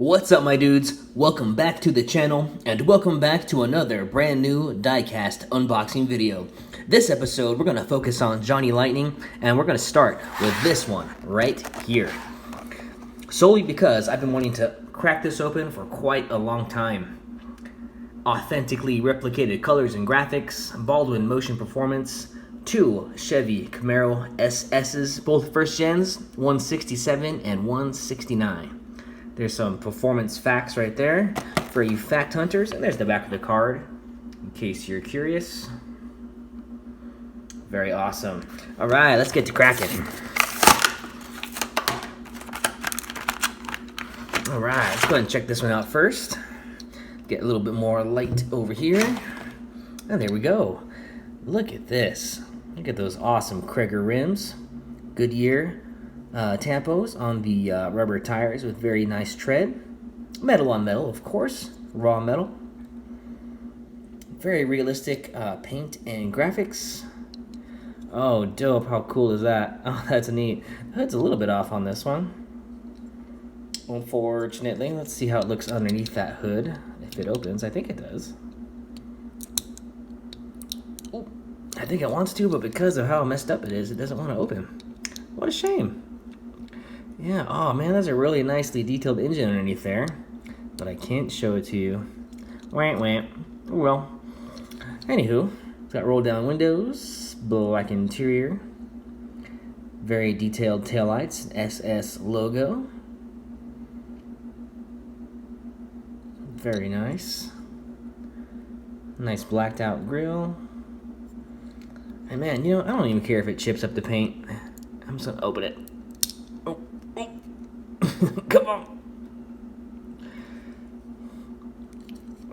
What's up, my dudes? Welcome back to the channel, and welcome back to another brand new Diecast unboxing video. This episode, we're going to focus on Johnny Lightning, and we're going to start with this one right here. Solely because I've been wanting to crack this open for quite a long time. Authentically replicated colors and graphics, Baldwin motion performance, two Chevy Camaro SS's, both first gens, 167 and 169. There's some performance facts right there for you fact hunters, and there's the back of the card in case you're curious. Very awesome. All right, let's get to cracking. All right, let's go ahead and check this one out first. Get a little bit more light over here. And there we go. Look at this. Look at those awesome Krager rims. Goodyear tampos on the rubber tires with very nice tread. Metal on metal, of course. Raw metal. Very realistic paint and graphics. Oh, dope. How cool is that? Oh, that's neat. The hood's a little bit off on this one, unfortunately. Let's see how it looks underneath that hood. If it opens, I think it does. Ooh, I think it wants to, but because of how messed up it is, it doesn't want to open. What a shame. Yeah, oh man, that's a really nicely detailed engine underneath there, but I can't show it to you. Wah, wah. Oh well. Anywho, it's got roll down windows, black interior, very detailed taillights, SS logo. Very nice. Nice blacked out grille. And man, you know, I don't even care if it chips up the paint. I'm just gonna open it. Oh, oh. Come on.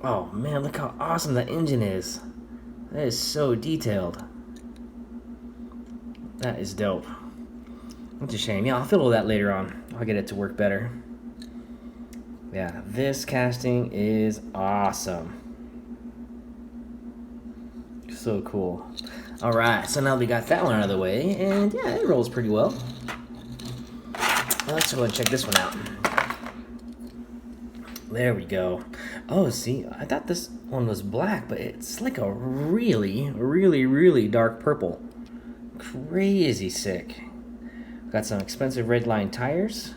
Oh man, look how awesome that engine is. That is so detailed. That is dope. It's a shame. Yeah, I'll fiddle that later on. I'll get it to work better. Yeah, this casting is awesome. So cool. Alright, so now we got that one out of the way, and yeah, it rolls pretty well. Let's go and check this one out. There we go. Oh, see, I thought this one was black, but it's like a really dark purple. Crazy sick. Got some expensive red line tires.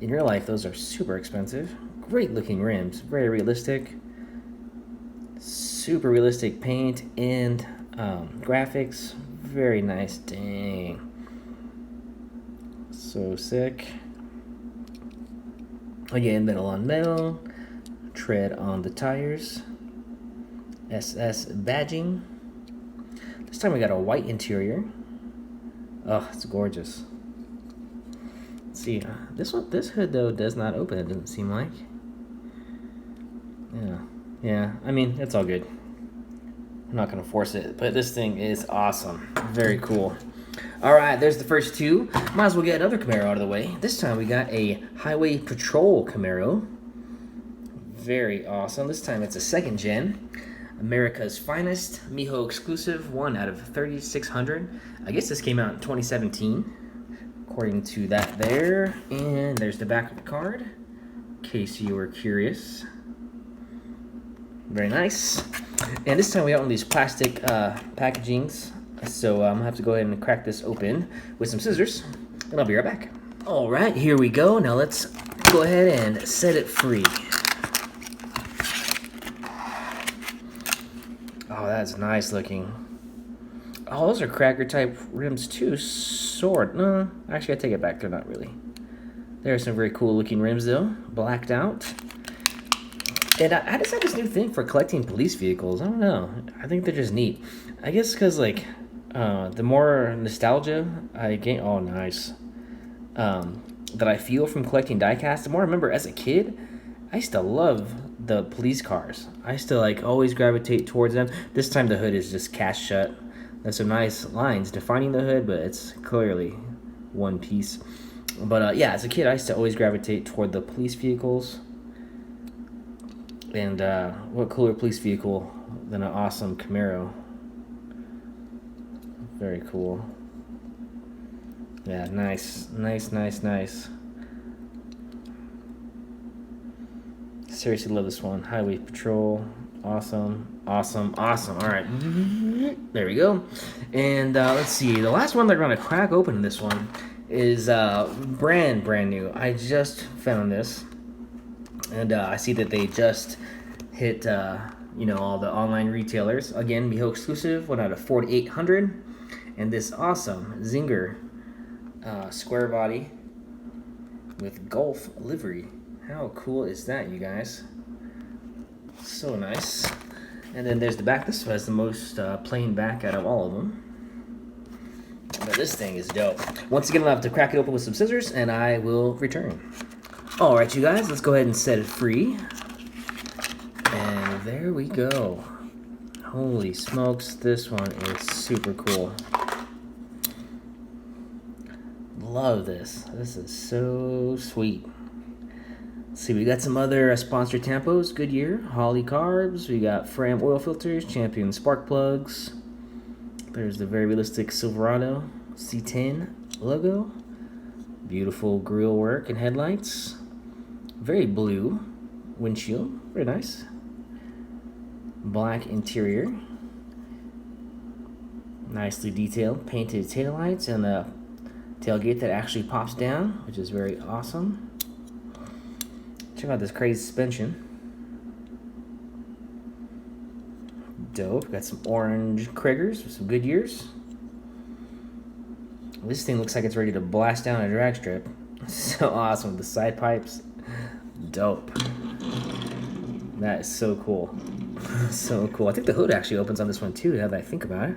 In real life, those are super expensive. Great looking rims, very realistic. Super realistic paint and graphics. Very nice, dang. So sick. Again, metal on metal. Tread on the tires. SS badging. This time we got a white interior. Oh, it's gorgeous. Let's see, this hood though does not open. It doesn't seem like. Yeah. I mean, it's all good. I'm not gonna force it, but this thing is awesome. Very cool. All right, there's the first two. Might as well get another Camaro out of the way. This time we got a Highway Patrol Camaro. Very awesome. This time it's a second gen. America's finest, Miho exclusive, 1 out of 3,600. I guess this came out in 2017, according to that there. And there's the back of the card, in case you were curious. Very nice. And this time we got one of these plastic packagings. So I'm gonna have to go ahead and crack this open with some scissors, and I'll be right back. All right, here we go. Now let's go ahead and set it free. Oh, that's nice looking. Oh, those are cracker type rims too. Sort. No, actually I take it back. They're not really. There are some very cool looking rims though. Blacked out. And I just have this new thing for collecting police vehicles. I don't know. I think they're just neat. I guess because like the more nostalgia I gain, oh nice, that I feel from collecting diecast, the more I remember as a kid, I used to love the police cars. I used to like always gravitate towards them. This time the hood is just cast shut. There's some nice lines defining the hood, but it's clearly one piece. But yeah, as a kid, I used to always gravitate toward the police vehicles. And what cooler police vehicle than an awesome Camaro? Very cool. Yeah, nice. seriously love this one. Highway Patrol. Awesome, awesome, awesome. All right, there we go. And let's see, the last one they're gonna crack open in this one is brand new. I just found this, and I see that they just hit you know, all the online retailers. Again, Miho exclusive, went out of 4,800, and this awesome Zinger square body with Golf livery. How cool is that, you guys? So nice. And then there's the back. This has the most plain back out of all of them. But this thing is dope. Once again, I'll have to crack it open with some scissors, and I will return. All right, you guys, let's go ahead and set it free. And there we go. Holy smokes, this one is super cool. Love this. This is so sweet. Let's see, we got some other sponsored tampos. Goodyear, Holly carbs. We got Fram oil filters, Champion spark plugs. There's the very realistic Silverado C10 logo. Beautiful grille work and headlights. Very blue windshield. Very nice. Black interior. Nicely detailed painted taillights and a tailgate that actually pops down, which is very awesome. Check out this crazy suspension. Dope. Got some orange Kriegers with some Goodyears. This thing looks like it's ready to blast down a drag strip. So awesome. The side pipes. Dope. That is so cool. So cool. I think the hood actually opens on this one too, now that I think about it.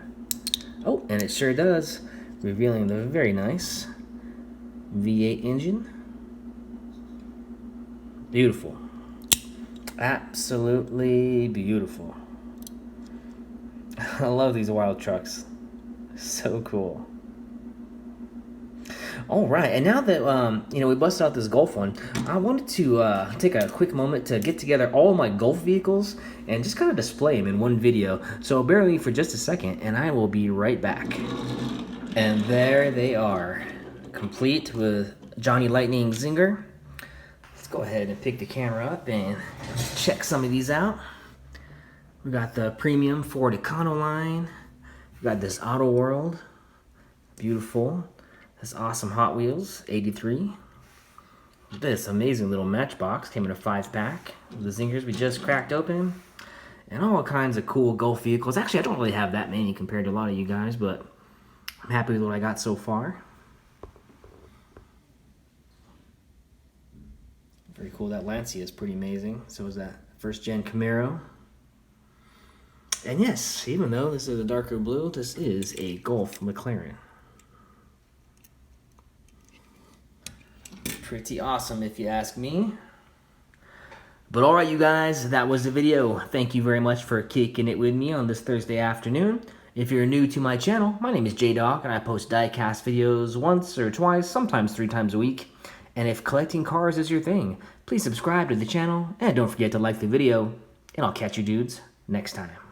Oh, and it sure does. Revealing the very nice V8 engine. Beautiful. Absolutely beautiful. I love these wild trucks. So cool. All right, and now that you know, we busted out this Golf one, I wanted to take a quick moment to get together all my Golf vehicles and just kind of display them in one video. So bear with me for just a second, and I will be right back. And there they are, complete with Johnny Lightning Zinger. Let's go ahead and pick the camera up and check some of these out. We got the premium Ford Econoline. We got this Auto World, beautiful. This awesome Hot Wheels 83. This amazing little Matchbox came in a 5-pack. The Zingers we just cracked open, and all kinds of cool Golf vehicles. Actually, I don't really have that many compared to a lot of you guys, but I'm happy with what I got so far. Very cool. That Lancia is pretty amazing. So is that first-gen Camaro. And yes, even though this is a darker blue, this is a Golf McLaren. Pretty awesome if you ask me. But alright, you guys, that was the video. Thank you very much for kicking it with me on this Thursday afternoon. If you're new to my channel, my name is J-Dog, and I post diecast videos once or twice, sometimes 3 times a week. And if collecting cars is your thing, please subscribe to the channel, and don't forget to like the video, and I'll catch you dudes next time.